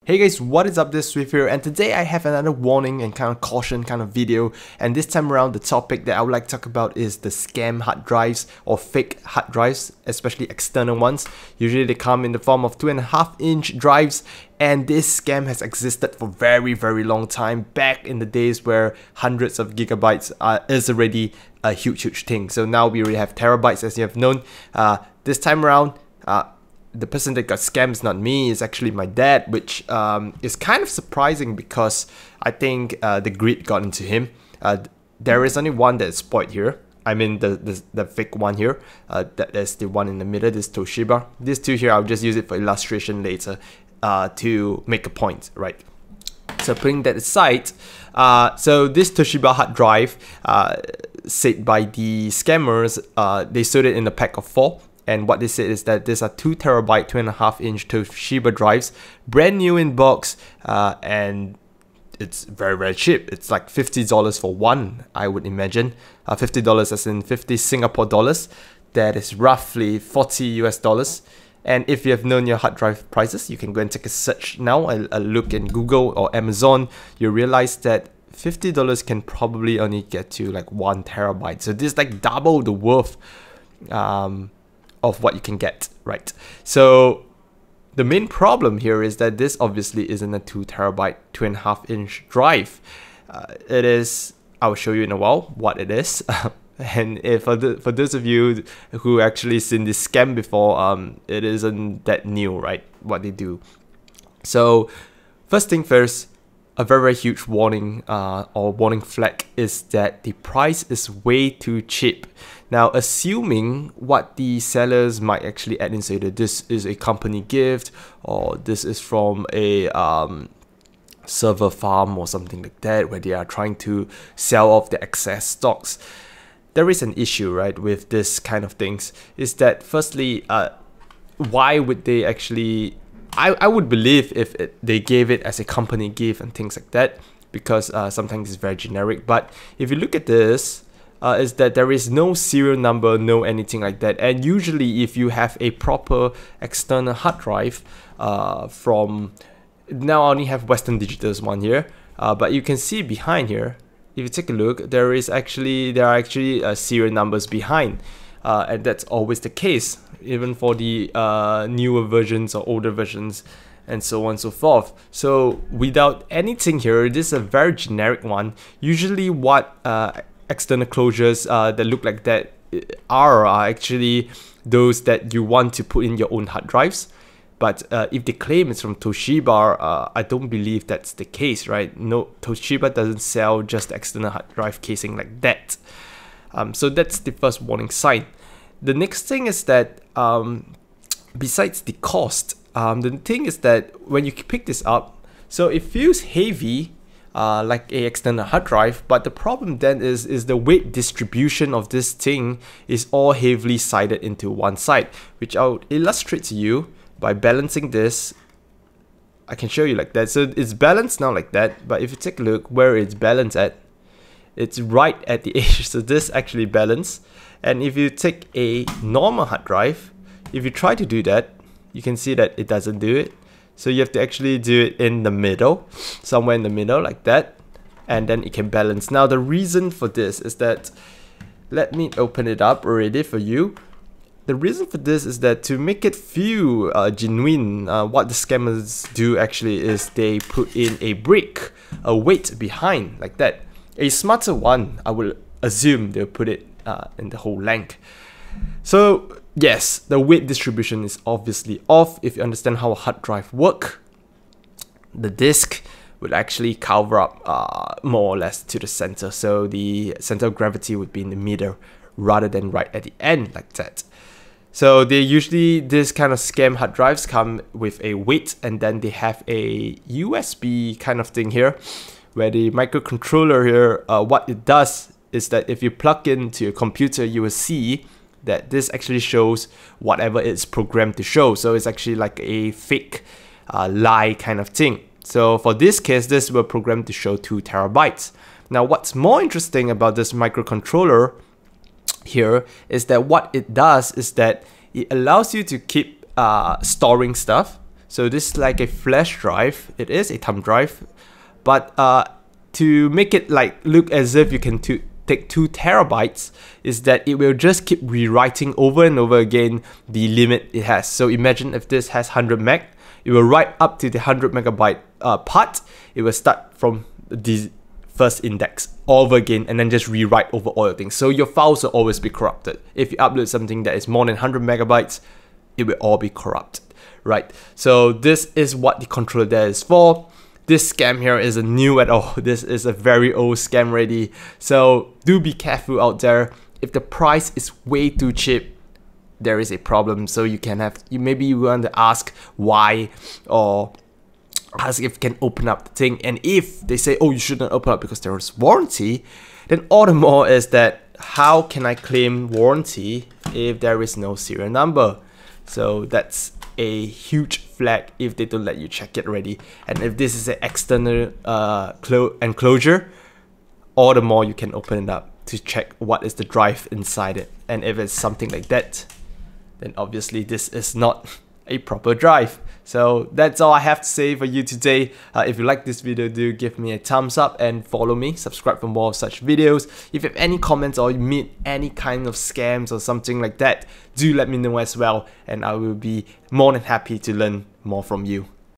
Hey guys, what is up? This is Swift here, and today I have another warning and kind of caution kind of video. And this time around, the topic that I would like to talk about is the scam hard drives or fake hard drives, especially external ones. Usually they come in the form of 2.5-inch drives, and this scam has existed for very long time, back in the days where hundreds of gigabytes is already a huge thing. So now we already have terabytes, as you have known. This time around, the person that got scammed is not me, it's actually my dad, which is kind of surprising because I think the greed got into him. There is only one that's spoiled here. I mean the fake one here. That is the one in the middle, this Toshiba. These two here, I'll just use it for illustration later to make a point, right? So putting that aside, so this Toshiba hard drive, said by the scammers, they sold it in a pack of 4. And what they said is that these are 2 terabyte, 2.5-inch Toshiba drives, brand new in box, and it's very cheap. It's like $50 for one, I would imagine. $50 as in 50 Singapore dollars. That is roughly 40 US dollars. And if you have known your hard drive prices, you can go and take a search now, a look in Google or Amazon. You realize that $50 can probably only get you like 1 terabyte. So this is like double the worth of what you can get, right? So the main problem here is that this obviously isn't a 2 terabyte, 2.5-inch drive. It is, I'll show you in a while what it is. And for those of you who actually seen this scam before, it isn't that new, right? What they do. So first thing first, a very huge warning or warning flag is that the price is way too cheap. Now, assuming what the sellers might actually add in, say that this is a company gift or this is from a server farm or something like that, where they are trying to sell off the excess stocks, there is an issue, right, with this kind of things. Is that firstly, why would they actually? I would believe if they gave it as a company gift and things like that, because sometimes it's very generic. But if you look at this, is that there is no serial number, no anything like that. And usually if you have a proper external hard drive from, now I only have Western Digital's one here, but you can see behind here, if you take a look, there are actually serial numbers behind. And that's always the case, even for the newer versions or older versions and so on and so forth. So without anything here, this is a very generic one. Usually what external closures that look like that are actually those that you want to put in your own hard drives. But if they claim it's from Toshiba, I don't believe that's the case, right? No, Toshiba doesn't sell just external hard drive casing like that. So that's the first warning sign. The next thing is that besides the cost, the thing is that when you pick this up, so it feels heavy like a external hard drive, but the problem then is the weight distribution of this thing is all heavily sided into one side, which I'll illustrate to you by balancing this. I can show you like that. So it's balanced now like that, but if you take a look where it's balanced at, it's right at the edge. So this actually balanced. And if you take a normal hard drive, if you try to do that, you can see that it doesn't do it. So you have to actually do it in the middle, somewhere in the middle like that, and then it can balance. Now the reason for this is that, let me open it up already for you. The reason for this is that to make it feel genuine, what the scammers do actually is they put in a brick, a weight behind like that. A smarter one, I will assume they'll put it in the whole length. So yes, the weight distribution is obviously off. If you understand how a hard drive works, the disk would actually cover up more or less to the center. So the center of gravity would be in the middle rather than right at the end like that. So they usually, this kind of scam hard drives come with a weight, and then they have a USB kind of thing here, where the microcontroller here, what it does is that if you plug into your computer, you will see that this actually shows whatever it's programmed to show. So it's actually like a fake lie kind of thing. So for this case, this will program to show 2 terabytes. Now what's more interesting about this microcontroller here is that what it does is that it allows you to keep storing stuff. So this is like a flash drive. It is a thumb drive, but to make it like look as if you can take 2 terabytes, is that it will just keep rewriting over and over again the limit it has. So imagine if this has 100 meg, it will write up to the 100 megabyte part. It will start from the first index all over again and then just rewrite over all the things. So your files will always be corrupted. If you upload something that is more than 100 megabytes, it will all be corrupted, right? So this is what the controller there is for. This scam here isn't new at all. This is a very old scam already. So do be careful out there. If the price is way too cheap, there is a problem. So you can have, maybe you want to ask why, or ask if you can open up the thing. And if they say, oh, you shouldn't open up because there is warranty, then all the more is that how can I claim warranty if there is no serial number? So that's a huge flag if they don't let you check it already. And if this is an external enclosure, all the more you can open it up to check what is the drive inside it. And if it's something like that, then obviously this is not a proper drive. So that's all I have to say for you today. If you like this video, do give me a thumbs up and follow me, subscribe for more of such videos. If you have any comments or you meet any kind of scams or something like that, do let me know as well, and I will be more than happy to learn more from you.